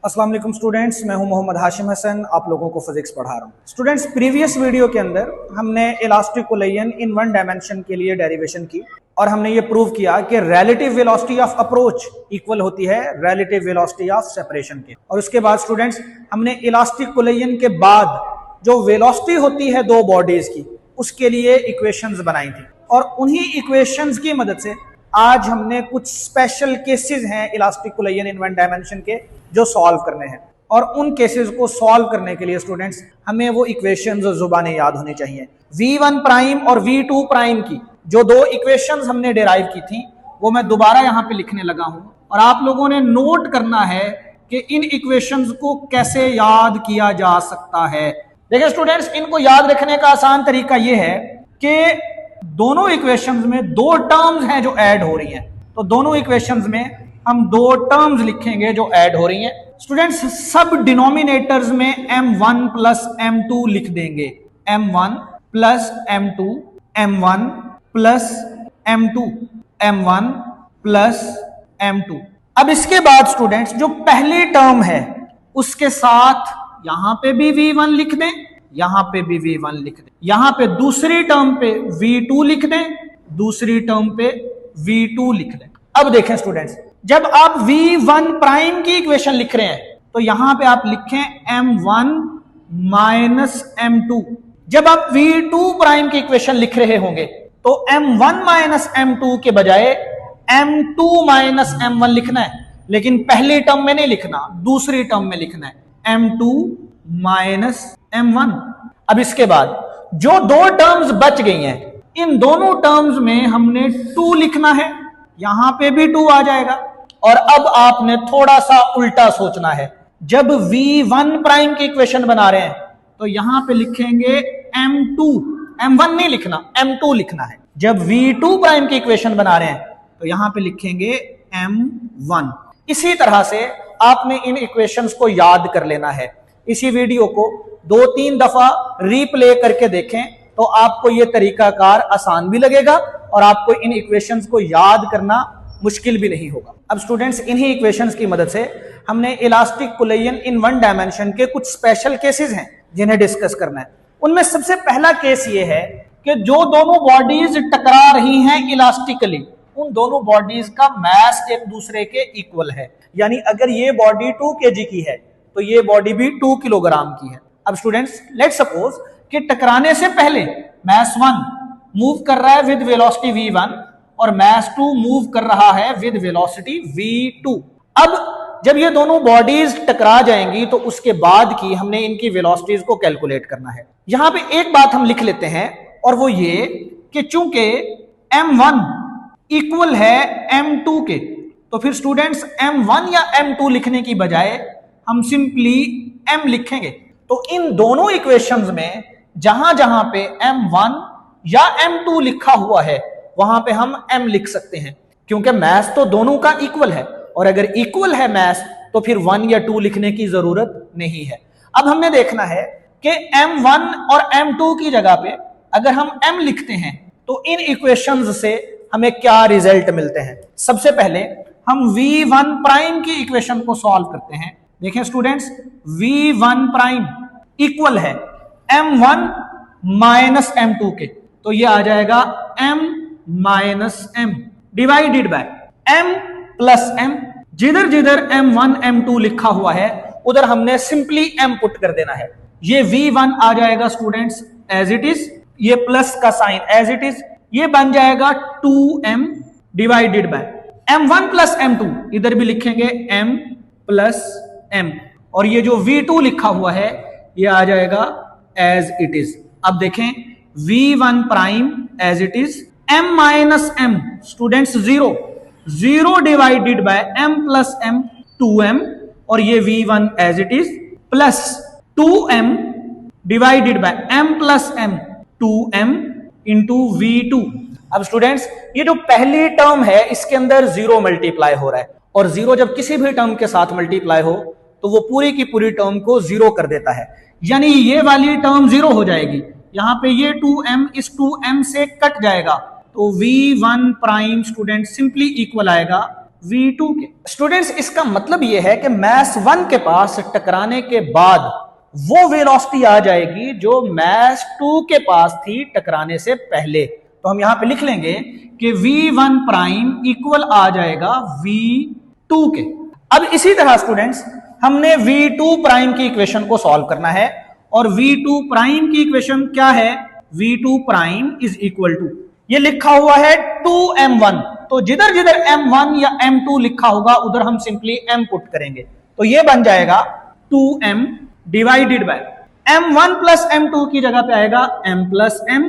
अस्सलाम वालेकुम स्टूडेंट्स, मैं हूं मोहम्मद हाशिम हसन, आप लोगों को फिजिक्स पढ़ा रहा हूं। स्टूडेंट्स, प्रीवियस वीडियो के अंदर हमने elastic collision in one dimension के लिए डेरिवेशन की और हमने ये प्रूव किया कि relative velocity of approach equal होती है रिलेटिव वेलोसिटी ऑफ सेपरेशन के। और उसके बाद स्टूडेंट्स हमने इलास्टिक कोलिजन के बाद जो वेलोसिटी होती है दो बॉडीज की, उसके लिए इक्वेशंस बनाई थी और उन्हीं इक्वेशंस की मदद से आज हमने कुछ स्पेशल केसेस हैं elastic collision in one dimension के जो सॉल्व करने हैं। और उन केसेस को सॉल्व करने के लिए स्टूडेंट्स हमें वो इक्वेशंस जुबानी याद होनी चाहिए। v1 प्राइम और v2 प्राइम की जो दो इक्वेशंस हमने डिराइव की थी वो मैं दोबारा यहां पे लिखने लगा हूं और आप लोगों ने नोट करना है कि इन इक्वेशंस को कैसे याद किया जा सकता है। देखिए स्टूडेंट्स, इनको याद रखने का आसान तरीका ये है कि दोनों इक्वेशंस में दो टर्म्स हैं जो ऐड हो रही हैं, तो दोनों इक्वेशंस में हम दो टर्म्स लिखेंगे जो ऐड हो रही हैं। स्टूडेंट्स, सब डिनोमिनेटर्स में m1 प्लस m2 लिख देंगे, m1 plus m2, m1 plus m2, m1 plus m2। अब इसके बाद स्टूडेंट्स जो पहली टर्म है उसके साथ यहां पे भी v1 लिख दें, यहां पे भी v1 लिख दें, यहां पे दूसरी टर्म पे v2 लिख दें, दूसरी टर्म पे v2 लिख दें। अब देखें स्टूडेंट्स, जब आप v1 प्राइम की इक्वेशन लिख रहे हैं तो यहां पे आप लिखें m1 माइनस m2। जब आप v2 प्राइम की इक्वेशन लिख रहे होंगे तो m1 माइनस m2 के बजाय m2 माइनस m1 लिखना है, लेकिन पहली टर्म में नहीं लिखना, दूसरी टर्म में लिखना है m2 माइनस m1। अब इसके बाद जो दो टर्म्स बच गई हैं, इन दोनों टर्म्स में हमने 2 लिखना है, यहां पे भी 2 आ जाएगा। और अब आपने थोड़ा सा उल्टा सोचना है, जब v1 प्राइम की इक्वेशन बना रहे हैं तो यहां पे लिखेंगे m2, m1 नहीं लिखना, m2 लिखना है। जब v2 प्राइम की इक्वेशन बना रहे हैं तो यहां पे लिखेंगे m1। इसी तरह से आपने इन इक्वेशंस को याद कर लेना है। इसी वीडियो को 2-3 दफा रीप्ले करके देखें तो आपको यह तरीकाकार आसान भी लगेगा और आपको इन इक्वेशंस को याद करना मुश्किल भी नहीं होगा। अब स्टूडेंट्स, इन्हीं इक्वेशंस की मदद से हमने elastic collision in one dimension के कुछ स्पेशल केसेस हैं जिन्हें डिस्कस करना है। उनमें सबसे पहला केस ये है कि जो दोनों बॉडीज टकरा रही हैं इलास्टिकली, उन दोनों बॉडीज का मास एक दूसरे के इक्वल है। यानी अगर ये बॉडी 2 kg की है तो ये बॉडी भी 2 किलोग्राम की है। अब स्टूडेंट्स, लेट्स सपोज कि टकराने से पहले मास 1 मूव कर रहा है विद वेलोसिटी v1 और मास 2 मूव कर रहा है विद वेलोसिटी v2। अब जब ये दोनों बॉडीज टकरा जाएंगी तो उसके बाद की हमने इनकी वेलोसिटीज को कैलकुलेट करना है। यहां पे एक बात हम लिख लेते हैं और वो ये कि चूंकि m1 इक्वल है m2 के, तो फिर स्टूडेंट्स m1 या m2 लिखने की बजाय हम सिंपली m लिखेंगे। तो इन दोनों इक्वेशंस में जहां जहां पे m1 या m2 लिखा हुआ है वहां पे हम m लिख सकते हैं, क्योंकि मास तो दोनों का इक्वल है और अगर इक्वल है मास तो फिर 1 या 2 लिखने की जरूरत नहीं है। अब हमने देखना है कि m1 और m2 की जगह पे अगर हम m लिखते हैं तो इन इक्वेशंस से हमें क्या रिजल्ट मिलते हैं। सबसे पहले हम v1 प्राइम की इक्वेशन को सॉल्व करते हैं। देखें स्टूडेंट्स, v1 प्राइम इक्वल है m1 माइनस m2 के, तो ये आ जाएगा m minus m divided by m plus m। जिधर जिधर m1 m2 लिखा हुआ है उधर हमने सिंपली m पुट कर देना है। ये v1 आ जाएगा स्टूडेंट्स एज इट इज, ये प्लस का साइन एज इट इज, ये बन जाएगा 2m divided by m1 plus m2, इधर भी लिखेंगे m प्लस m, और ये जो v2 लिखा हुआ है ये आ जाएगा एज इट इज। अब देखें v1 prime as it is, m minus m students 0 divided by m plus m 2m, और ये v1 as it is plus 2m divided by m plus m 2m into v2। अब students, ये जो पहली term है इसके अंदर 0 multiply हो रहा है और 0 जब किसी भी टर्म के साथ मल्टीप्लाई हो तो वो पूरी की पूरी टर्म को 0 कर देता है, यानी ये वाली टर्म 0 हो जाएगी। यहां पे ये 2m इस 2m से कट जाएगा तो v1 prime student simply equal आएगा v2 के। स्टूडेंट्स इसका मतलब यह है कि मास 1 के पास टकराने के बाद वो वेलोसिटी आ जाएगी जो मास 2 के पास थी टकराने से पहले। तो हम यहां पे लिख लेंगे कि v1 प्राइम इक्वल आ जाएगा v2 के। अब इसी तरह स्टूडेंट्स हमने v2 प्राइम की इक्वेशन को सॉल्व करना है, और v2 प्राइम की इक्वेशन क्या है? v2 prime is equal to, ये लिखा हुआ है 2m1, तो जिधर जिधर m1 या m2 लिखा होगा उधर हम सिंपली m पुट करेंगे, तो ये बन जाएगा 2m divided by m1 plus m2 की जगह पे आएगा m प्लस m,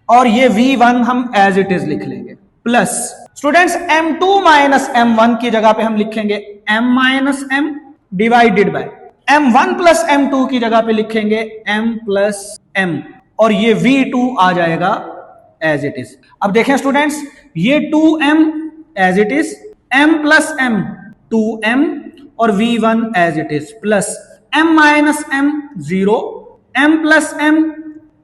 और ये v1 हम एज इट इज लिख लेंगे, plus students m2 minus m1 की जगह पे हम लिखेंगे m minus m divided by m1 plus m2 की जगह पे लिखेंगे m प्लस m, और ये v2 आ जाएगा एज इट इज। अब देखें स्टूडेंट्स, ये 2m as it is, m plus m 2m, और v1 as it is, plus m minus m 0, m plus m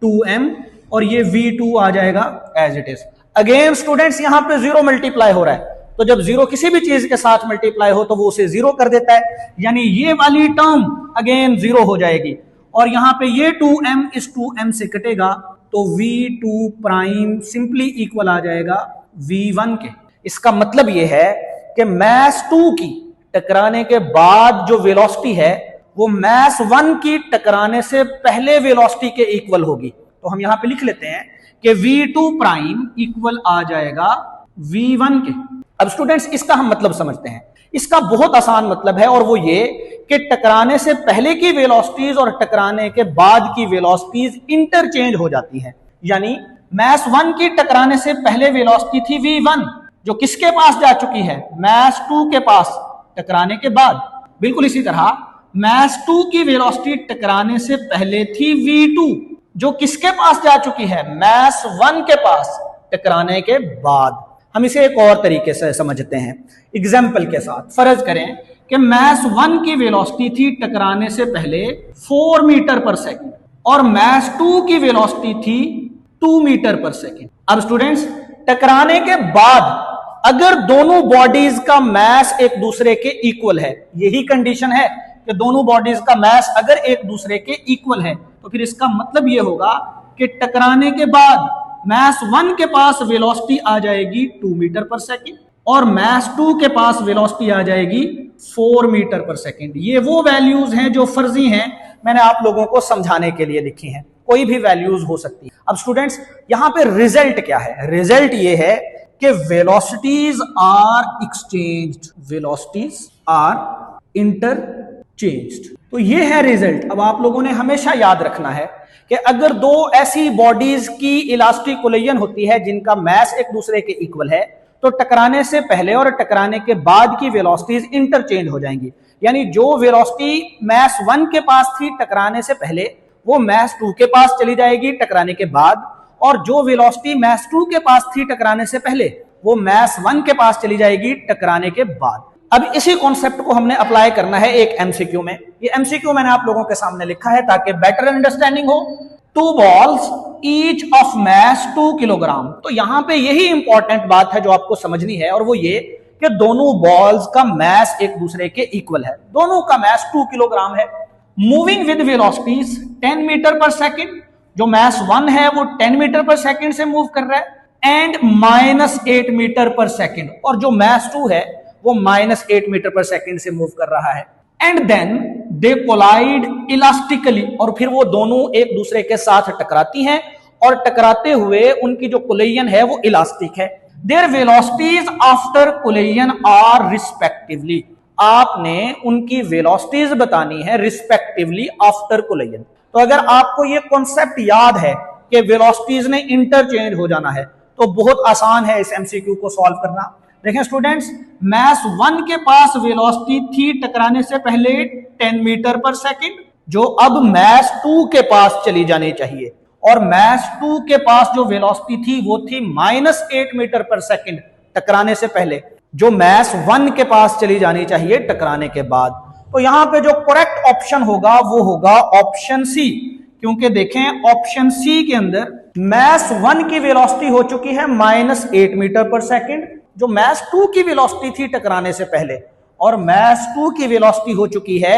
2m, और ये v2 आ जाएगा as it is. Again students यहां पे 0 मल्टीप्लाई हो रहा है, तो जब 0 किसी भी चीज के साथ मल्टीप्लाई हो तो वो उसे 0 कर देता है, यानी ये वाली टर्म अगेन 0 हो जाएगी, और यहां पे ये 2m इस 2m से कटेगा, तो v2 प्राइम सिंपली इक्वल आ जाएगा v1 के। इसका मतलब ये है कि मास 2 की टकराने के बाद जो वेलोसिटी है वो मास 1 की टकराने से पहले वेलोसिटी के इक्वल होगी। तो हम यहां पे लिख लेते हैं कि v2 प्राइम इक्वल आ जाएगा v1 के। अब स्टूडेंट्स इसका हम मतलब समझते हैं। इसका बहुत आसान मतलब है, और वो ये कि टकराने से पहले की वेलोसिटीज और टकराने के बाद की वेलोसिटीज इंटरचेंज हो जाती हैं। यानी मास 1 की टकराने से पहले वेलोसिटी थी v1, जो किसके पास जा चुकी है? मास 2 के पास टकराने के बाद। बिल्कुल इसी तरह मास 2 की वेलोसिटी टकराने से पहले थी v2, जो किसके पास जा चुकी है? मास 1 के पास टकराने के बाद। हम इसे एक और तरीके से समझते हैं एग्जाम्पल के साथ। फर्ज करें कि मास 1 की वेलोसिटी थी टकराने से पहले 4 मीटर पर सेकंड, और मास 2 की वेलोसिटी थी 2 मीटर पर सेकंड। अब स्टूडेंट्स टकराने के बाद अगर दोनों बॉडीज का मास एक दूसरे के इक्वल है, यही कंडीशन है कि दोनों बॉडीज का मास अगर एक दूसरे के इक्वल है, तो फिर इसका मतलब यह होगा कि टकराने के बाद मास 1 के पास वेलोसिटी आ जाएगी 2 मीटर पर सेकंड, और मास 2 के पास वेलोसिटी आ जाएगी 4 मीटर पर सेकंड। ये वो वैल्यूज हैं जो फर्जी हैं, मैंने आप लोगों को समझाने के लिए लिखी हैं, कोई भी वैल्यूज हो सकती है। अब स्टूडेंट्स यहां पे रिजल्ट क्या है? रिजल्ट ये है कि velocities are exchanged, velocities are interchanged. तो ये है रिजल्ट। अब आप लोगों ने हमेशा याद रखना है कि अगर दो ऐसी बॉडीज की इलास्टिक कोलिजन होती है जिनका मास एक दूसरे के इक्वल है, तो टकराने से पहले और टकराने के बाद की वेलोसिटीज इंटरचेंज हो जाएंगी। यानी जो वेलोसिटी मास 1 के पास थी टकराने से पहले, वो मास 2 के पास चली जाएगी टकराने के बाद, और जो वेलोसिटी मास 2 के पास थी टकराने से पहले, वो मास 1 के पास चली जाएगी टकराने के बाद। अब इसी कॉन्सेप्ट को हमने अप्लाई करना है एक एमसीक्यू में। ये एमसीक्यू मैंने आप लोगों के सामने लिखा है ताकि बेटर अंडरस्टैंडिंग हो। 2 balls each of mass 2 kilogram. तो यहां पे यही इंपॉर्टेंट बात है जो आपको समझनी है, और वो ये कि दोनों बॉल्स का मास एक दूसरे के इक्वल है, दोनों का मास 2 किलोग्राम है। Moving with velocities 10 metre per second, जो मास 1 है वो 10 मीटर पर सेकेंड से मूव कर रहा है, एंड -8 मीटर पर सेकेंड, और जो मास 2 है वो -8 मीटर पर सेकेंड से मूव कर रहा है। And then they collide elastically, और फिर वो दोनों एक दूसरे के साथ टकराती हैं, और टकराते हुए उनकी जो कोलिजन है वो इलास्टिक है। Their velocities after collision are respectively. आपने उनकी वेलोसिटीज बतानी है रिस्पेक्टिवली आफ्टर कोलिजन। तो अगर आपको ये कॉन्सेप्ट याद है कि वेलोसिटीज ने इंटरचेंज हो जाना है, तो बहुत आसान है इस एमसीक्यू को सॉल्व करना। देखें स्टूडेंट्स, मास 1 के पास वेलोसिटी थी टकराने से पहले 10 मीटर पर सेकंड, जो अब मास 2 के पास चली जानी चाहिए, और मास 2 के पास जो वेलोसिटी थी वो थी -8 मीटर पर सेकंड टकराने से पहले, जो मास 1 के पास चली जानी चाहिए टकराने के बाद। तो यहां पे जो करेक्ट ऑप्शन होगा वो होगा ऑप्शन सी, क्योंकि देखें ऑप्शन सी के अंदर मास 1 की वेलोसिटी हो चुकी है -8 मीटर पर सेकंड, जो mass 2 की वेलोसिटी थी टकराने से पहले, और mass 2 की वेलोसिटी हो चुकी है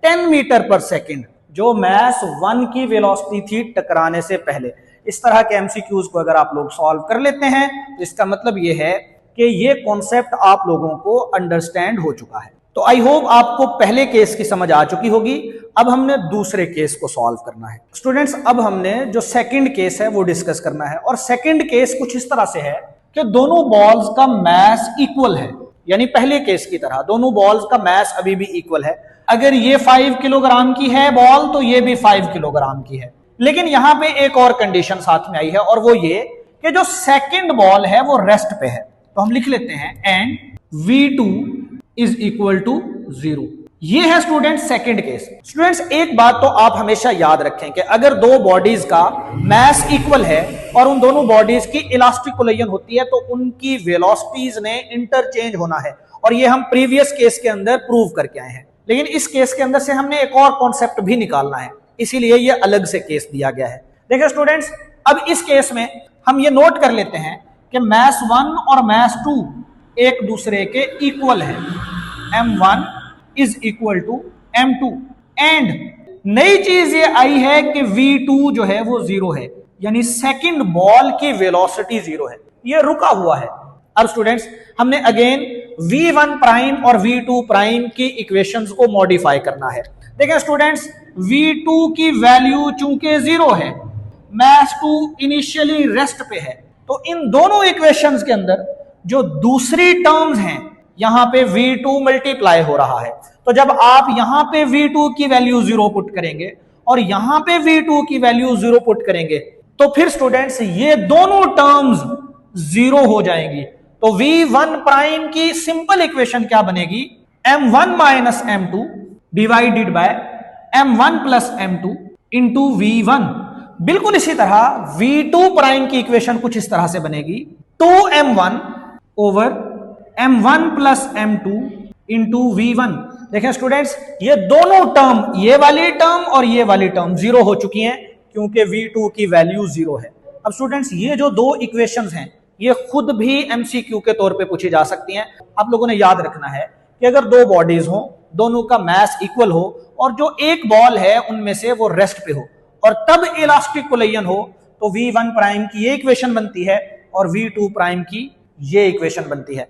10 मीटर पर सेकंड, जो mass 1 की वेलोसिटी थी टकराने से पहले। इस तरह के एमसीक्यूज को अगर आप लोग सॉल्व कर लेते हैं तो इसका मतलब ये है कि ये कॉन्सेप्ट आप लोगों को अंडरस्टैंड हो चुका है। तो आई होप आपको पहले केस की समझ आ चुकी होगी। अब हमने दूसरे केस को सॉल्व करना है। स्टूडेंट्स, अब हमने जो सेकंड केस है वो डिस्कस करना है, और सेकंड केस कुछ इस तरह से है कि दोनों बॉल्स का मास इक्वल है, यानी पहले केस की तरह दोनों बॉल्स का मास अभी भी इक्वल है। अगर ये 5 किलोग्राम की है बॉल तो ये भी 5 किलोग्राम की है। लेकिन यहां पे एक और कंडीशन साथ में आई है, और वो ये कि जो सेकंड बॉल है वो रेस्ट पे है। तो हम लिख लेते हैं and V2 is equal to 0। ये है स्टूडेंट सेकंड केस। स्टूडेंट्स, एक बात तो आप हमेशा याद रखें कि अगर दो बॉडीज का मास इक्वल है और उन दोनों बॉडीज की इलास्टिक कोलिजन होती है तो उनकी वेलोसिटीज ने इंटरचेंज होना है, और ये हम प्रीवियस केस के अंदर प्रूव करके आए हैं। लेकिन इस केस के अंदर से हमने एक और कॉन्सेप्ट भी निकालना है, इसीलिए ये अलग से केस दिया गया है। देखिए स्टूडेंट्स, अब इस केस में हम ये नोट कर लेते हैं कि mass 1 और mass 2 एक दूसरे के इक्वल है। m1 is equal to m2, and नई चीज ये आई है कि v2 जो है वो 0 है, यानी सेकंड बॉल की वेलोसिटी 0 है, ये रुका हुआ है। अब स्टूडेंट्स, हमने अगेन v1 प्राइम और v2 प्राइम की इक्वेशंस को मॉडिफाई करना है। देखिए स्टूडेंट्स, v2 की वैल्यू चूंकि 0 है, mass 2 इनिशियली रेस्ट पे है, तो इन दोनों इक्वेशंस के अंदर जो दूसरी टर्म्स हैं यहां पे v2 मल्टीप्लाई हो रहा है। तो जब आप यहां पे v2 की वैल्यू 0 पुट करेंगे और यहां पे v2 की वैल्यू 0 पुट करेंगे तो फिर स्टूडेंट्स ये दोनों टर्म्स 0 हो जाएंगी। तो v1 प्राइम की सिंपल इक्वेशन क्या बनेगी? m1 minus m2 divided by m1 plus m2 into v1। बिल्कुल इसी तरह v2 प्राइम की इक्वेशन कुछ इस तरह से बनेगी 2m1 over m1 plus m2 into v1। देखें स्टूडेंट्स, ये दोनों टर्म, ये वाली टर्म और ये वाली टर्म 0 हो चुकी हैं क्योंकि v2 की वैल्यू 0 है। अब स्टूडेंट्स, ये जो दो इक्वेशंस हैं ये खुद भी एमसीक्यू के तौर पे पूछी जा सकती हैं। आप लोगों ने याद रखना है कि अगर दो बॉडीज हो, दोनों का मास इक्वल हो और जो एक बॉल है उनमें से वो रेस्ट पे हो और तब इलास्टिक कोलिजन हो, तो v1 प्राइम की ये इक्वेशन बनती है और v2 प्राइम की ये इक्वेशन बनती है।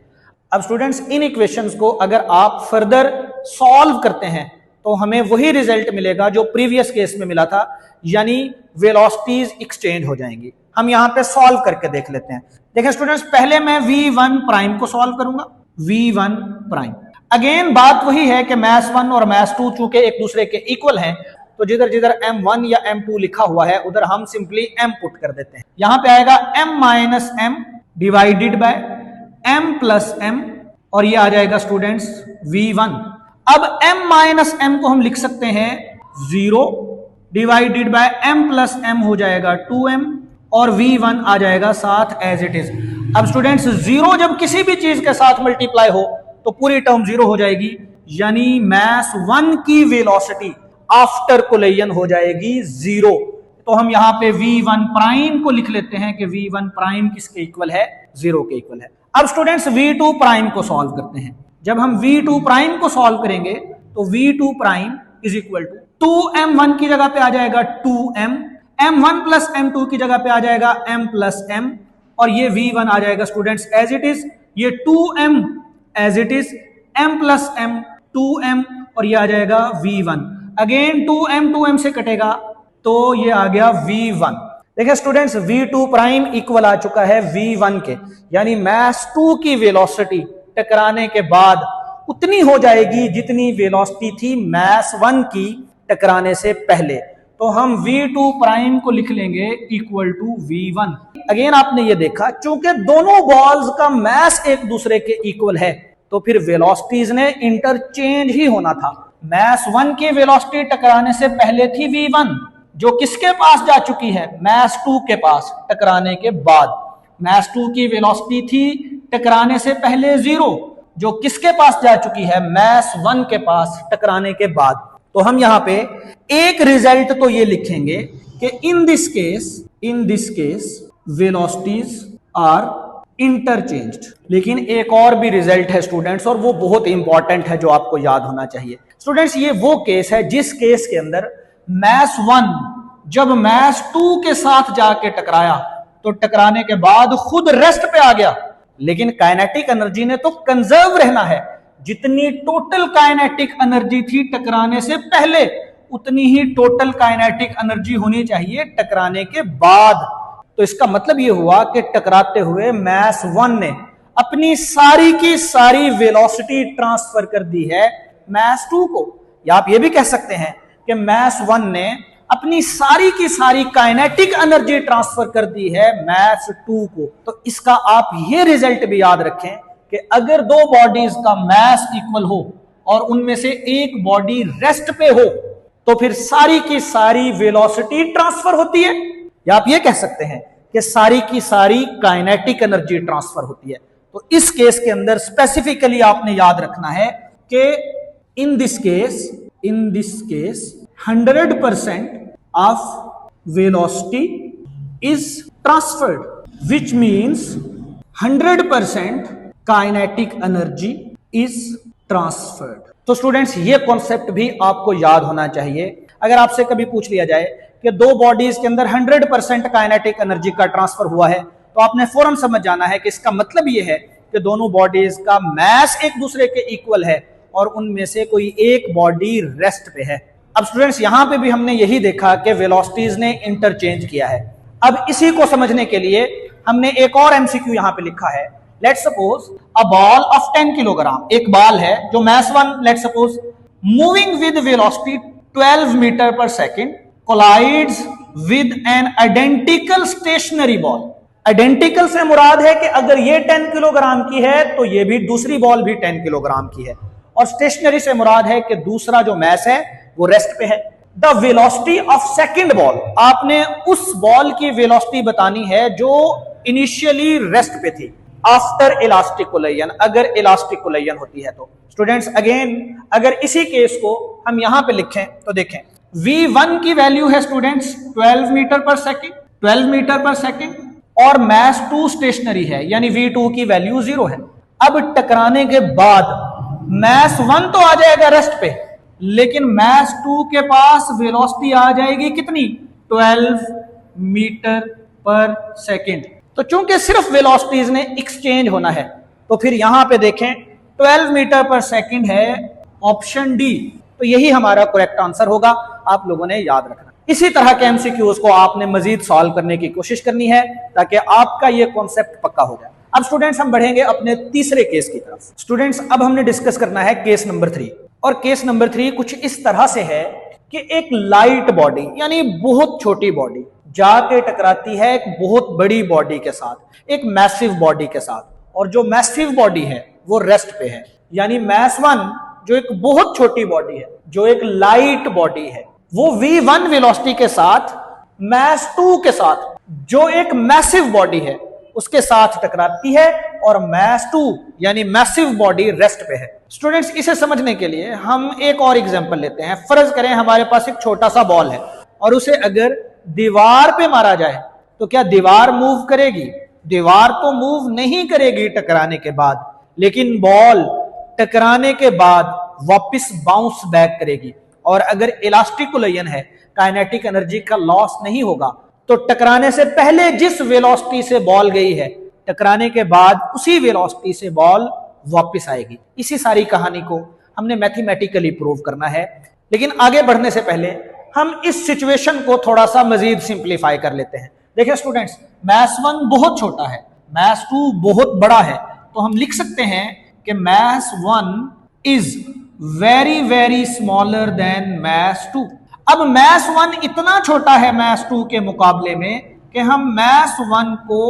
अब स्टूडेंट्स, इन इक्वेशंस को अगर आप फर्दर सॉल्व करते हैं तो हमें वही रिजल्ट मिलेगा जो प्रीवियस केस में मिला था, यानी वेलोसिटीज एक्सचेंज हो जाएंगी। हम यहां पे सॉल्व करके देख लेते हैं। देखें स्टूडेंट्स, पहले मैं v1 प्राइम को सॉल्व करूंगा। v1 प्राइम, अगेन बात वही है कि mass 1 और mass 2 चूंकि एक दूसरे के इक्वल हैं, तो जिधर जिधर m1 या m2 लिखा हुआ है उधर हम सिंपली m पुट कर देते हैं। यहां पे आएगा m minus m divided by m plus m, और ये आ जाएगा स्टूडेंट्स v1। अब m माइनस m को हम लिख सकते हैं 0 divided by m plus m हो जाएगा 2m, और v1 आ जाएगा साथ एज इट इज। अब स्टूडेंट्स, 0 जब किसी भी चीज के साथ मल्टीप्लाई हो तो पूरी टर्म 0 हो जाएगी, यानी mass 1 की वेलोसिटी आफ्टर कोलिजन हो जाएगी 0। तो हम यहां पे v1 प्राइम को लिख लेते हैं कि v1 प्राइम किसके इक्वल है? 0 के इक्वल है। अब स्टूडेंट्स, v2 प्राइम को सॉल्व करते हैं। जब हम v2 प्राइम को सॉल्व करेंगे तो v2 prime is equal to 2m1 की जगह पे आ जाएगा 2m, m1 प्लस m2 की जगह पे आ जाएगा m प्लस m, और ये v1 आ जाएगा स्टूडेंट्स एज इट इज, ये 2m as it is, m plus m 2m, और ये आ जाएगा v1। अगेन 2m से कटेगा तो ये आ गया v1। देखिए स्टूडेंट्स, v2 प्राइम इक्वल आ चुका है v1 के, यानी mass 2 की वेलोसिटी टकराने के बाद उतनी हो जाएगी जितनी वेलोसिटी थी mass 1 की टकराने से पहले। तो हम v2 प्राइम को लिख लेंगे इक्वल टू v1। अगेन आपने ये देखा, चूंकि दोनों बॉल्स का मास एक दूसरे के इक्वल है तो फिर वेलोसिटीज ने इंटरचेंज ही होना था। mass 1 की वेलोसिटी टकराने से पहले थी v1, जो किसके पास जा चुकी है? mass 2 के पास टकराने के बाद। mass 2 की वेलोसिटी थी टकराने से पहले 0, जो किसके पास जा चुकी है? mass 1 के पास टकराने के बाद। तो हम यहां पे एक रिजल्ट तो ये लिखेंगे कि in this case velocities are interchanged. लेकिन एक और भी रिजल्ट है स्टूडेंट्स, और वो बहुत इंपॉर्टेंट है, जो आपको याद होना चाहिए स्टूडेंट्स। ये वो केस है जिस केस के अंदर मैस 1 जब मैस 2 के साथ जाके टकराया तो टकराने के बाद खुद रेस्ट पे आ गया, लेकिन काइनेटिक एनर्जी ने तो कंजर्व रहना है। जितनी टोटल काइनेटिक एनर्जी थी टकराने से पहले, उतनी ही टोटल काइनेटिक एनर्जी होनी चाहिए टकराने के बाद। तो इसका मतलब यह हुआ कि टकराते हुए मैस 1 ने अपनी सारी की सारी वेलोसिटी ट्रांसफर कर दी है मैस 2 को, या आप ये भी कह सकते हैं कि मैस 1 ने अपनी सारी की सारी काइनेटिक एनर्जी ट्रांसफर कर दी है मैस 2 को। तो इसका आप ये रिजल्ट भी याद रखें कि अगर दो बॉडीज का मैस इक्वल हो और उनमें से एक बॉडी रेस्ट पे हो तो फिर सारी की सारी वेलोसिटी ट्रांसफर होती है, या आप ये कह सकते हैं कि सारी की सारी काइनेटिक एनर्जी ट्रांसफर होती है। तो इस केस के अंदर स्पेसिफिकली आपने याद रखना है कि in this case 100% of velocity is transferred, which means 100% kinetic energy is transferred। तो स्टूडेंट्स ये कॉन्सेप्ट भी आपको याद होना चाहिए। अगर आपसे कभी पूछ लिया जाए कि दो बॉडीज के अंदर 100% काइनेटिक एनर्जी का ट्रांसफर हुआ है, तो आपने फौरन समझ जाना है कि इसका मतलब ये है कि दोनों बॉडीज का मैस एक दूसरे के इक्वल है और उनमें से कोई एक बॉडी रेस्ट पे है। अब स्टूडेंट्स यहां पे भी हमने यही देखा कि वेलोसिटीज ने इंटरचेंज किया है। अब इसी को समझने के लिए हमने एक और एमसीक्यू यहां पे लिखा है। Let's suppose a ball of 10 kilogram, एक बॉल है जो mass 1 let's suppose moving with velocity 12 metre per second collides with an identical stationary ball. Identical से मुराद है कि अगर ये 10 किलोग्राम की है तो ये भी दूसरी बॉल भी 10 किलोग्राम की है, और स्टेशनरी से मुराद है कि दूसरा जो मैस है वो रेस्ट पे है। The velocity of second ball, आपने उस बॉल की वेलोसिटी बतानी है जो इनिशियली रेस्ट पे थी आफ्टर इलास्टिक कोलिजन, अगर इलास्टिक कोलिजन होती है तो। स्टूडेंट्स अगेन अगर इसी केस को हम यहां पे लिखें तो देखें v1 की वैल्यू है स्टूडेंट्स 12 मीटर पर सेकेंड और मैस 2 स्टेशनरी है, यानी v2 की वैल्यू 0 है। अब टकराने के बाद मैस 1 तो आ जाएगा रेस्ट पे, लेकिन मैस 2 के पास वेलोसिटी आ जाएगी कितनी, 12 मीटर पर सेकेंड। तो चूंकि सिर्फ वेलोसिटीज ने एक्सचेंज होना है तो फिर यहां पे देखें 12 मीटर पर सेकेंड है, ऑप्शन डी। तो यही हमारा करेक्ट आंसर होगा, आप लोगों ने याद रखना। इसी तरह के एमसीक्यूज को आपने मजीद सॉल्व करने की कोशिश करनी है ताकि आपका ये कॉन्सेप्ट पक्का हो जाए। अब स्टूडेंट्स हम बढ़ेंगे अपने तीसरे केस की तरफ। स्टूडेंट्स अब हमने डिस्कस करना है केस नंबर 3, और केस नंबर 3 कुछ इस तरह से है कि एक लाइट बॉडी यानी बहुत छोटी बॉडी जाके टकराती है एक बहुत बड़ी बॉडी के साथ, एक मैसिव बॉडी के साथ, और जो मैसिव बॉडी है वो रेस्ट पे है। यानी मैस 1 जो एक बहुत छोटी बॉडी है, जो एक लाइट बॉडी है, वो v1 वेलोसिटी के साथ मैस 2 के साथ जो एक मैसिव बॉडी है उसके साथ टकराती है, और मैस 2 यानी मैसिव बॉडी रेस्ट पे है। स्टूडेंट्स इसे समझने के लिए हम एक और एग्जांपल लेते हैं। फर्ज करें हमारे पास एक छोटा सा बॉल है और उसे अगर दीवार पे मारा जाए तो क्या दीवार मूव करेगी? दीवार तो मूव नहीं करेगी टकराने के बाद, लेकिन बॉल टकराने के बाद वापस बाउंस बैक करेगी। और अगर इलास्टिक कोलिजन है, काइनेटिक एनर्जी का लॉस नहीं होगा, तो टकराने से पहले जिस वेलोसिटी से बॉल गई है, टकराने के बाद उसी वेलोसिटी से बॉल वापस आएगी। इसी सारी कहानी को हमने मैथमेटिकली प्रूव करना है। लेकिन आगे बढ़ने से पहले हम इस सिचुएशन को थोड़ा सा मजीद सिंप्लीफाई कर लेते हैं। देखिए स्टूडेंट्स, मैस 1 बहुत छोटा है, मैस 2 बहुत बड़ा है, तो हम लिख सकते हैं कि mass 1 is very very smaller than mass 2। अब मैस 1 इतना छोटा है मैस 2 के मुकाबले में कि हम मैस 1 को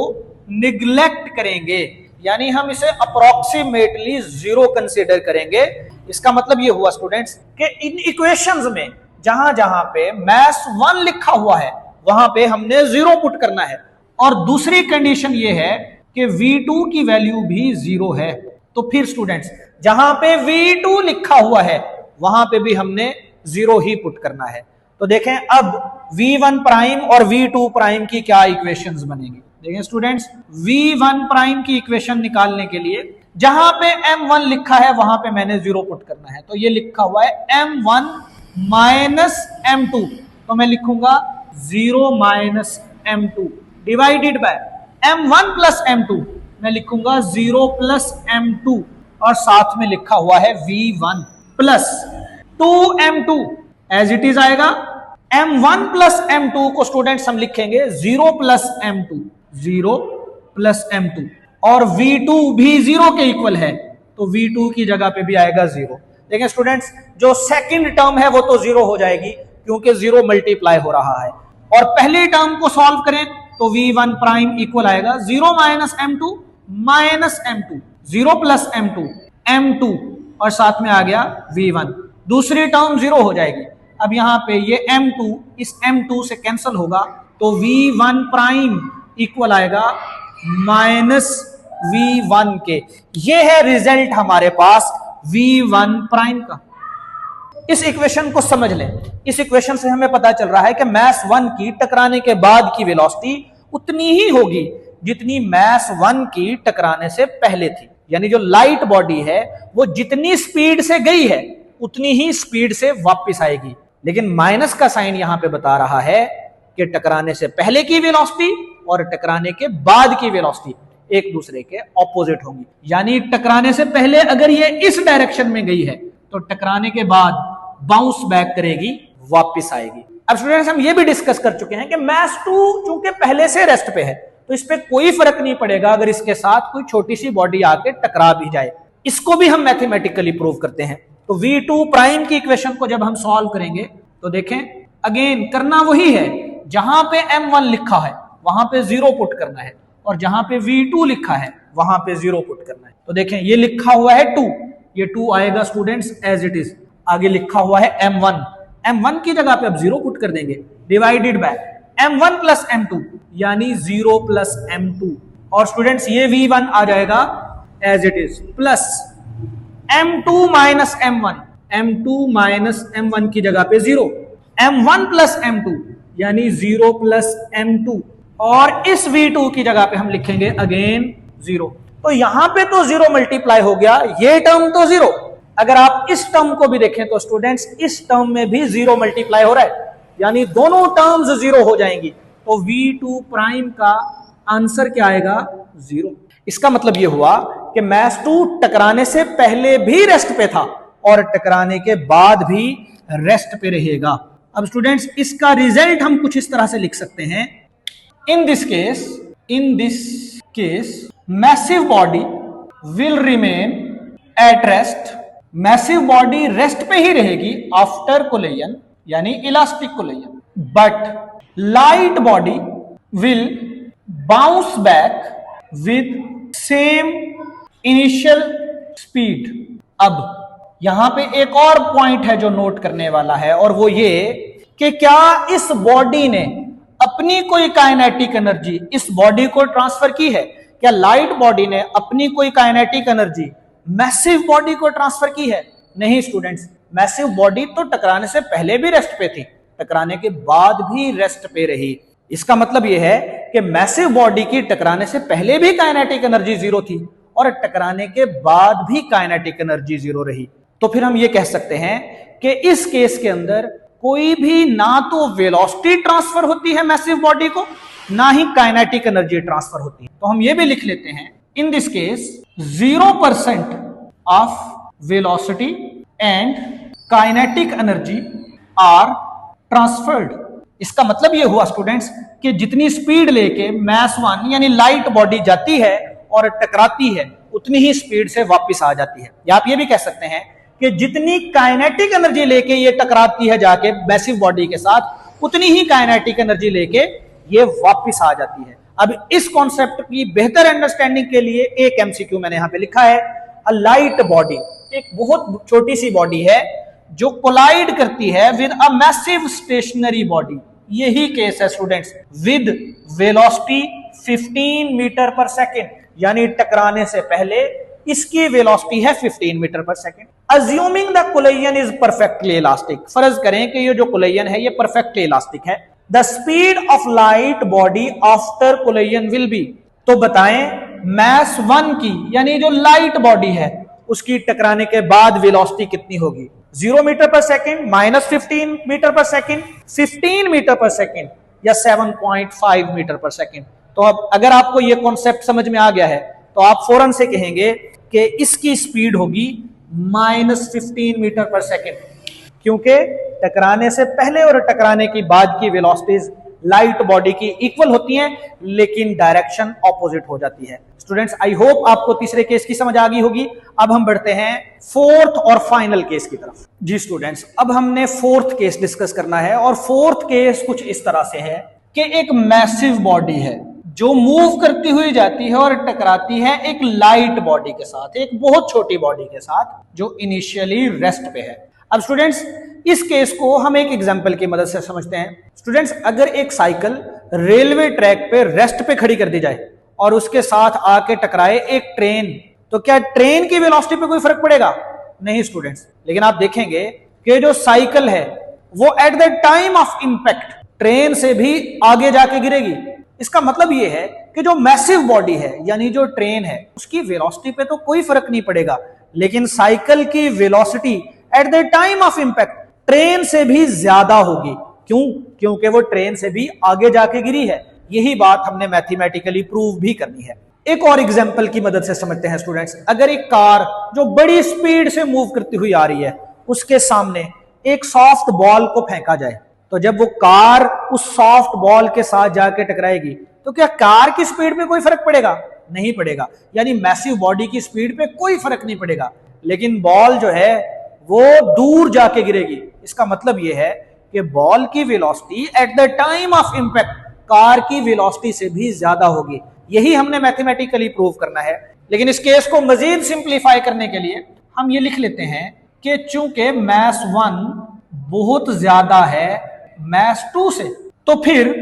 निग्लेक्ट करेंगे, यानी हम इसे अप्रोक्सीमेटली 0 कंसीडर करेंगे। इसका मतलब यह हुआ स्टूडेंट्स कि इन इक्वेशंस में जहां जहां पे मैस 1 लिखा हुआ है वहां पे हमने 0 पुट करना है, और दूसरी कंडीशन यह है कि v2 की वैल्यू भी 0 है। तो फिर स्टूडेंट्स जहां पे v2 लिखा हुआ है वहां पे भी हमने 0 ही पुट करना है। तो देखें अब v1 प्राइम और v2 प्राइम की क्या इक्वेशंस बनेगी। देखिए स्टूडेंट्स, v1 प्राइम की इक्वेशन निकालने के लिए जहां पे m1 लिखा है वहां पे मैंने 0 पुट करना है। तो ये लिखा हुआ है m1 माइनस m2, तो मैं लिखूंगा 0 minus m2 divided by m1 plus m2, मैं लिखूंगा 0 प्लस m2, और साथ में लिखा हुआ है v1 plus 2m2 as it is आएगा। m1 प्लस m2 को स्टूडेंट्स हम लिखेंगे 0 प्लस m2, 0 प्लस m2, और v2 भी 0 के इक्वल है, तो v2 की जगह पे भी आएगा 0। देखें स्टूडेंट्स, जो सेकंड टर्म है वो तो 0 हो जाएगी क्योंकि 0 मल्टीप्लाई हो रहा है, और पहली टर्म को सॉल्व करें तो v1 प्राइम इक्वल आएगा 0 minus m2 minus m2, 0 plus m2, m2, और साथ में आ गया v1। दूसरी टर्म 0 हो जाएगी। अब यहां पे ये m2 इस m2 से कैंसिल होगा, तो v1 प्राइम इक्वल आएगा माइनस v1 के। ये है रिजल्ट हमारे पास v1 प्राइम का। इस इक्वेशन को समझ लें। इस इक्वेशन से हमें पता चल रहा है कि मास 1 की टकराने के बाद की वेलोसिटी उतनी ही होगी जितनी मास 1 की टकराने से पहले थी। यानी जो लाइट बॉडी है वो जितनी स्पीड से गई है उतनी ही स्पीड से वापस आएगी। लेकिन माइनस का साइन यहां पे बता रहा है कि टकराने से पहले की वेलोसिटी और टकराने के बाद की वेलोसिटी एक दूसरे के ऑपोजिट होंगी। यानी टकराने से पहले अगर ये इस डायरेक्शन में गई है तो टकराने के बाद बाउंस बैक करेगी, वापस आएगी। अब स्टूडेंट्स, हम ये भी डिस्कस कर चुके हैं कि मास 2 चूंकि पहले से रेस्ट पे है तो इस पे कोई फर्क नहीं पड़ेगा अगर इसके साथ कोई छोटी सी बॉडी आके टकरा भी जाए। इसको भी हम मैथमेटिकली प्रूव करते हैं। तो v2 प्राइम की इक्वेशन को जब हम सॉल्व करेंगे तो देखें, अगेन करना वही है, जहां पे m1 लिखा है वहां पे 0 पुट करना है, और जहां पे v2 लिखा है वहां पे 0 पुट करना है। तो देखें, ये लिखा हुआ है 2, ये 2 आएगा स्टूडेंट्स एज इट इज। आगे लिखा हुआ है m1, m1 की जगह पे अब 0 पुट कर देंगे, divided by m1 plus m2 यानी 0 प्लस m2, और स्टूडेंट्स ये v1 आ जाएगा as it is, plus m2 minus m1, m2 minus m1 की जगह पे 0, m1 प्लस m2 यानी 0 प्लस m2, और इस v2 की जगह पे हम लिखेंगे अगेन 0। तो यहां पे तो 0 मल्टीप्लाई हो गया, ये टर्म तो 0। अगर आप इस टर्म को भी देखें तो स्टूडेंट्स इस टर्म में भी 0 मल्टीप्लाई हो रहा है, यानी दोनों टर्म्स 0 हो जाएंगी। तो v2 प्राइम का आंसर क्या आएगा? 0। इसका मतलब यह हुआ कि मास 2 टकराने से पहले भी रेस्ट पे था और टकराने के बाद भी रेस्ट पे रहेगा। अब स्टूडेंट्स, इसका रिजल्ट हम कुछ इस तरह से लिख सकते हैं, in this case massive body will remain at rest. Massive body rest पे ही रहेगी आफ्टर कोलिजन, यानी elastic collision, but light body will bounce back with same initial speed. अब यहां पे एक और पॉइंट है जो नोट करने वाला है, और वो ये कि क्या इस बॉडी ने अपनी कोई काइनेटिक एनर्जी इस बॉडी को ट्रांसफर की है? क्या लाइट बॉडी ने अपनी कोई काइनेटिक एनर्जी मैसिव बॉडी को ट्रांसफर की है? नहीं स्टूडेंट्स, मैसिव बॉडी तो टकराने से पहले भी रेस्ट पे थी, टकराने के बाद भी रेस्ट पे रही। इसका मतलब यह है कि मैसिव बॉडी की टकराने से पहले भी काइनेटिक एनर्जी 0 थी और टकराने के बाद भी काइनेटिक एनर्जी 0 रही। तो फिर हम ये कह सकते हैं कि इस केस के अंदर कोई भी ना तो वेलोसिटी ट्रांसफर होती है मैसिव बॉडी को, ना ही काइनेटिक एनर्जी ट्रांसफर होती है। तो हम ये भी लिख लेते हैं, in this case 0% of velocity and kinetic energy are transferred. इसका मतलब ये हुआ स्टूडेंट्स कि जितनी स्पीड लेके मास 1 यानी लाइट बॉडी जाती है और टकराती है उतनी ही स्पीड से वापस आ जाती है। या आप ये भी कह सकते हैं कि जितनी काइनेटिक एनर्जी लेके ये टकराती है जाके मैसिव बॉडी के साथ, उतनी ही काइनेटिक एनर्जी लेके ये वापस आ जाती है। अब इस कॉन्सेप्ट की बेहतर अंडरस्टैंडिंग के लिए एक एमसीक्यू मैंने यहां पे लिखा है। अ लाइट बॉडी एक बहुत छोटी सी बॉडी है जो कोलाइड करती है with a massive stationary body. यही केस है students with velocity 15 metre per second, यानी टकराने से पहले इसकी वेलोसिटी है 15 metre per second. Assuming the collision is perfectly elastic, फर्ज करें कि ये जो कोलिजन है ये परफेक्टली इलास्टिक है, the speed of light body after collision will be. तो बताएं मास 1 की यानी जो लाइट बॉडी है उसकी टकराने के बाद वेलोसिटी कितनी होगी? 0 metre per second, -15 metre per second, 15 metre per second या 7.5 मीटर पर सेकेंड। तो अब अगर आपको यह कॉन्सेप्ट समझ में आ गया है तो आप फौरन से कहेंगे कि इसकी स्पीड होगी -15 मीटर पर सेकेंड, क्योंकि टकराने से पहले और टकराने की बाद की वेलोसिटीज लाइट बॉडी की इक्वल होती हैं, लेकिन डायरेक्शन ऑपोजिट हो जाती है। स्टूडेंट्स, आई होप आपको तीसरे केस की समझ आ गई होगी। अब हम बढ़ते हैं फोर्थ और फाइनल केस की तरफ। जी स्टूडेंट्स, अब हमने फोर्थ केस डिस्कस करना है और फोर्थ केस कुछ इस तरह से है कि एक मैसिव बॉडी है जो मूव करती हुई जाती है और टकराती है एक लाइट बॉडी के साथ, एक बहुत छोटी बॉडी के साथ जो इनिशियली रेस्ट पे है। अब स्टूडेंट्स, इस केस को हम एक एग्जांपल की मदद से समझते हैं। स्टूडेंट्स, अगर एक साइकिल रेलवे ट्रैक पे रेस्ट पे खड़ी कर दी जाए और उसके साथ आके टकराए एक ट्रेन, तो क्या ट्रेन की वेलोसिटी पे कोई फर्क पड़ेगा? नहीं स्टूडेंट्स। लेकिन आप देखेंगे कि जो साइकिल है वो at the time of impact train से भी आगे जाके गिरेगी। इसका मतलब यह है कि जो मैसिव बॉडी है यानी जो ट्रेन है उसकी वेलोसिटी पे तो कोई फर्क नहीं पड़ेगा, लेकिन साइकिल की velocity at the time of impact train से भी ज्यादा होगी। क्यों? क्योंकि वो ट्रेन से भी आगे जाके गिरी है। यही बात हमने मैथमेटिकली प्रूव भी करनी है। एक और एग्जांपल की मदद से समझते हैं स्टूडेंट्स। अगर एक कार जो बड़ी स्पीड से मूव करती हुई आ रही है उसके सामने एक सॉफ्ट बॉल को फेंका जाए, तो जब वो कार उस सॉफ्ट बॉल के साथ जाके टकराएगी तो क्या कार की स्पीड पे कोई फर्क पड़ेगा? नहीं पड़ेगा। यानी मैसिव बॉडी की स्पीड पे कोई फर्क नहीं पड़ेगा, लेकिन बॉल जो है वो दूर जाके गिरेगी। इसका मतलब यह है कि बॉल की velocity at the time of impact car की वेलोसिटी से भी ज्यादा होगी। यही हमने मैथमेटिकली प्रूव करना है। लेकिन इस केस को मजीद सिंप्लीफाई करने के लिए हम ये लिख लेते हैं कि चूंकि मास 1 बहुत ज्यादा है मास 2 से, तो फिर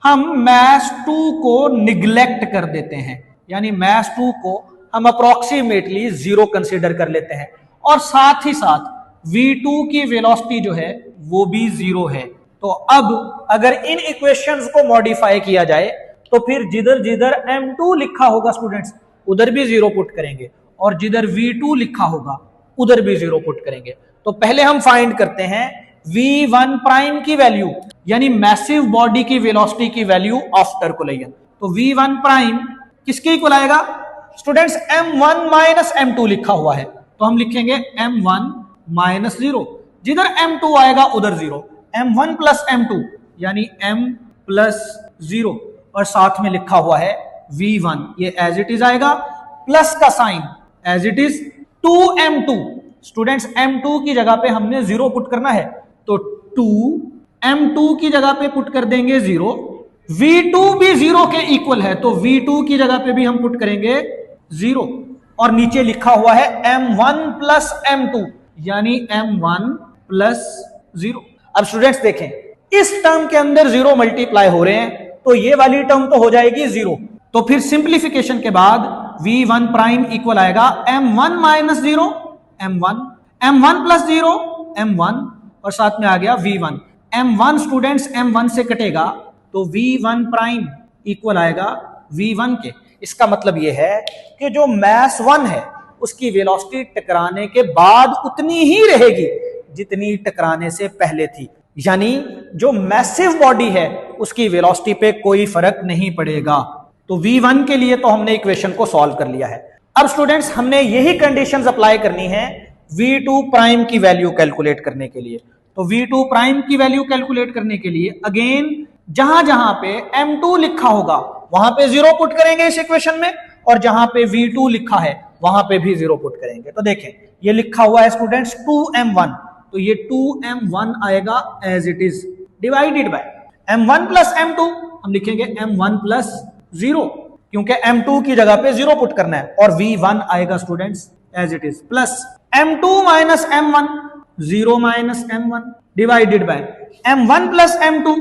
हम मास 2 को निग्लेक्ट कर देते हैं, यानी मास 2 को हम अप्रोक्सीमेटली 0 कंसीडर कर लेते हैं और साथ ही साथ v2 की वेलोसिटी जो है वो भी 0 है। तो अब अगर इन इक्वेशंस को मॉडिफाई किया जाए तो फिर जिधर जिधर m2 लिखा होगा स्टूडेंट्स उधर भी 0 पुट करेंगे और जिधर v2 लिखा होगा उधर भी 0 पुट करेंगे। तो पहले हम फाइंड करते हैं v1 प्राइम की वैल्यू, यानी मैसिव बॉडी की वेलोसिटी की वैल्यू आफ्टर कोलिजन। तो v1 प्राइम किसके इक्वल आएगा स्टूडेंट्स? m1 माइनस m2 लिखा हुआ है, तो हम लिखेंगे m1 माइनस 0। जिधर m2 आएगा उधर 0, m1 प्लस m2 यानी m प्लस 0 और साथ में लिखा हुआ है v1, ये एज इट इज आएगा, प्लस का sign as it is 2m2। Students, m2 की जगह पे हमने 0 पुट करना है, तो 2m2 की जगह पे पुट कर देंगे 0। v2 भी 0 के इक्वल है, तो v2 की जगह पे भी हम पुट करेंगे 0 और नीचे लिखा हुआ है m1 प्लस m2 यानी m1 प्लस 0। अब स्टूडेंट्स देखें, इस टर्म के अंदर 0 मल्टीप्लाई हो रहे हैं तो ये वाली टर्म तो हो जाएगी 0। तो फिर सिंप्लीफिकेशन के बाद v1 प्राइम इक्वल आएगा m1 minus 0 m1, m1 plus 0 m1 और साथ में आ गया v1। m1 स्टूडेंट्स m1 से कटेगा तो v1 प्राइम इक्वल आएगा v1 के। इसका मतलब यह है कि जो मास 1 है उसकी वेलोसिटी टकराने के बाद उतनी ही रहेगी जितनी टकराने से पहले थी, यानी जो मैसिव बॉडी है उसकी वेलोसिटी पे कोई फर्क नहीं पड़ेगा। तो v1 के लिए तो हमने इक्वेशन को सॉल्व कर लिया है। अब स्टूडेंट्स, हमने यही कंडीशंस अप्लाई करनी है v2 प्राइम की वैल्यू कैलकुलेट करने के लिए। तो v2 प्राइम की वैल्यू कैलकुलेट करने के लिए अगेन जहां जहां पे m2 लिखा होगा वहां पे 0 पुट करेंगे इस इक्वेशन में, और जहां पे v2 लिखा है वहां पे भी 0 पुट करेंगे। तो देखें, ये लिखा हुआ है स्टूडेंट्स 2m1, तो ये 2m1 आएगा as it is divided by m1 plus m2, हम लिखेंगे m1 प्लस 0 क्योंकि m2 की जगह पे 0 पुट करना है, और v1 आएगा students as it is plus m2 minus m1 0 minus m1 divided by m1 plus m2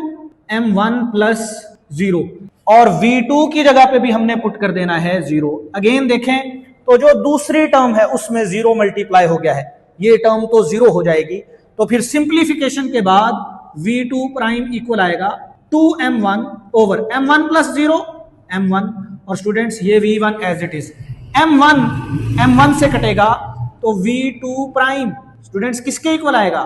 m1 plus 0, और v2 की जगह पे भी हमने पुट कर देना है 0। अगेन देखें तो जो दूसरी टर्म है उसमें 0 मल्टीप्लाई हो गया है, ये टर्म तो 0 हो जाएगी। तो फिर सिंप्लीफिकेशन के बाद v2 प्राइम इक्वल आएगा 2m1 over m1 plus 0 m1, और स्टूडेंट्स ये v1 as it is, m1 से कटेगा तो v2 प्राइम, स्टूडेंट्स किसके इक्वल आएगा,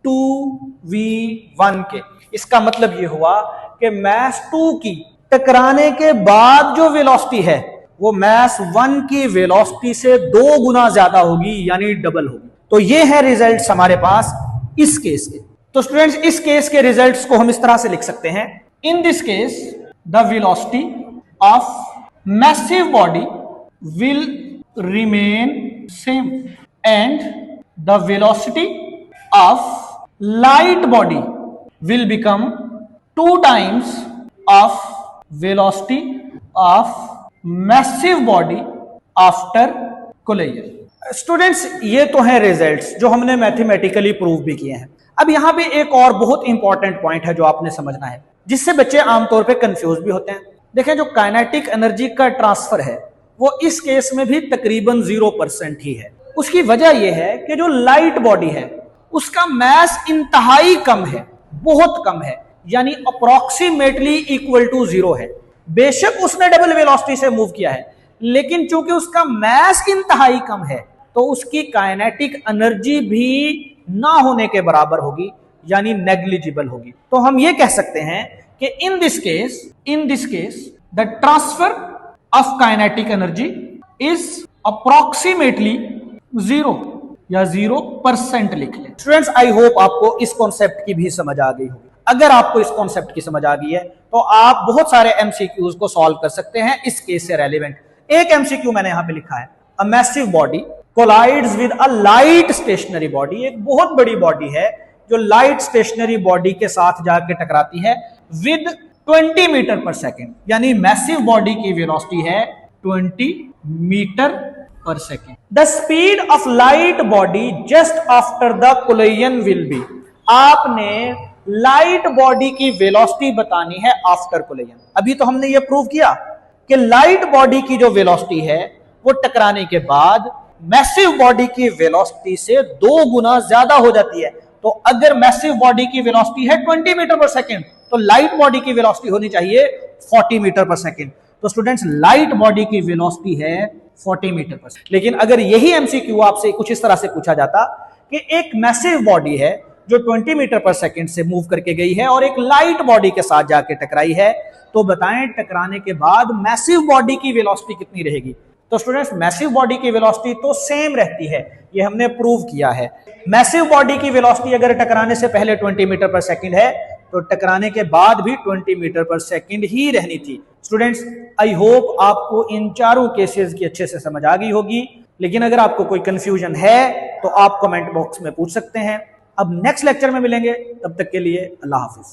2v1 के। इसका मतलब ये हुआ कि मास 2 की टकराने के बाद जो वेलोसिटी है वो मास 1 की वेलोसिटी से 2 गुना ज्यादा होगी, यानी डबल होगी। तो ये है रिजल्ट्स हमारे पास इस केस के। तो स्टूडेंट्स इस केस के रिजल्ट्स को हम इस तरह से लिख सकते हैं, in this case the velocity of massive body will remain same and the velocity of light body will become 2 times of velocity of massive body after collision। Students ये तो है रिजल्ट्स जो हमने मैथमेटिकली प्रूव भी किए हैं। अब यहां पे एक और बहुत इंपॉर्टेंट पॉइंट है जो आपने समझना है, जिससे बच्चे आमतौर पे कंफ्यूज भी होते हैं। देखें, जो काइनेटिक एनर्जी का ट्रांसफर है वो इस केस में भी तकरीबन 0% ही है। उसकी वजह यह है कि जो लाइट बॉडी है उसका मास इंतहाई कम है, बहुत कम है, यानी अप्रोक्सीमेटली इक्वल टू 0 है। बेशक उसने डबल वेलोसिटी से मूव किया है, लेकिन चूंकि उसका मास इंतहाई कम है तो उसकी काइनेटिक एनर्जी भी ना होने के बराबर होगी, यानी नेग्लिजिबल होगी। तो हम ये कह सकते हैं कि in this case the transfer of kinetic energy is approximately 0 या 0% लिख लें। स्टूडेंट्स आई होप आपको इस कॉन्सेप्ट की भी समझ आ गई होगी। अगर आपको इस कॉन्सेप्ट की समझ आ गई है तो आप बहुत सारे एमसीक्यूज को सॉल्व कर सकते हैं इस केस से रेलेवेंट। एक एमसीक्यू मैंने यहां पे लिखा है, a massive body collides with a light stationary body. एक बहुत बड़ी बॉडी है जो लाइट स्टेशनरी बॉडी के साथ जाके टकराती है विद 20 मीटर पर सेकेंड, यानी मैसिव बॉडी की वेलोसिटी है 20 metre per second. The speed of light body just after the collision will be. आपने लाइट बॉडी की वेलोसिटी बतानी है आफ्टर कोलिजन। अभी तो हमने ये प्रूव किया कि लाइट बॉडी की जो वेलोसिटी है वो टकराने के बाद मैसिव बॉडी की वेलोसिटी से 2 गुना ज्यादा हो जाती है। तो अगर मैसिव बॉडी की वेलोसिटी है 20 मीटर पर सेकेंड तो लाइट बॉडी की वेलोसिटी होनी चाहिए 40 मीटर पर सेकेंड। तो स्टूडेंट्स लाइट बॉडी की वेलोसिटी है 40 मीटर पर सेकेंड। लेकिन अगर यही एमसीक्यू आपसे कुछ इस तरह से पूछा जाता कि एक मैसिव बॉडी है जो 20 मीटर पर सेकेंड से मूव करके गई है और एक लाइट बॉडी के साथ जाके टकराई है, तो बताएं टकराने के बाद मैसिव बॉडी की वेलोसिटी कितनी रहेगी। तो स्टूडेंट्स मैसिव बॉडी की वेलोसिटी तो सेम रहती है, ये हमने प्रूव किया है। मैसिव बॉडी की वेलोसिटी अगर टकराने से पहले 20 मीटर पर सेकेंड है तो टकराने के बाद भी 20 मीटर पर सेकेंड ही रहनी थी। स्टूडेंट्स आई होप आपको इन चारों केसेस की अच्छे से समझ आ गई होगी, लेकिन अगर आपको कोई कंफ्यूजन है तो आप कमेंट बॉक्स में पूछ सकते हैं। अब नेक्स्ट लेक्चर में मिलेंगे, तब तक के लिए अल्लाह हाफिज।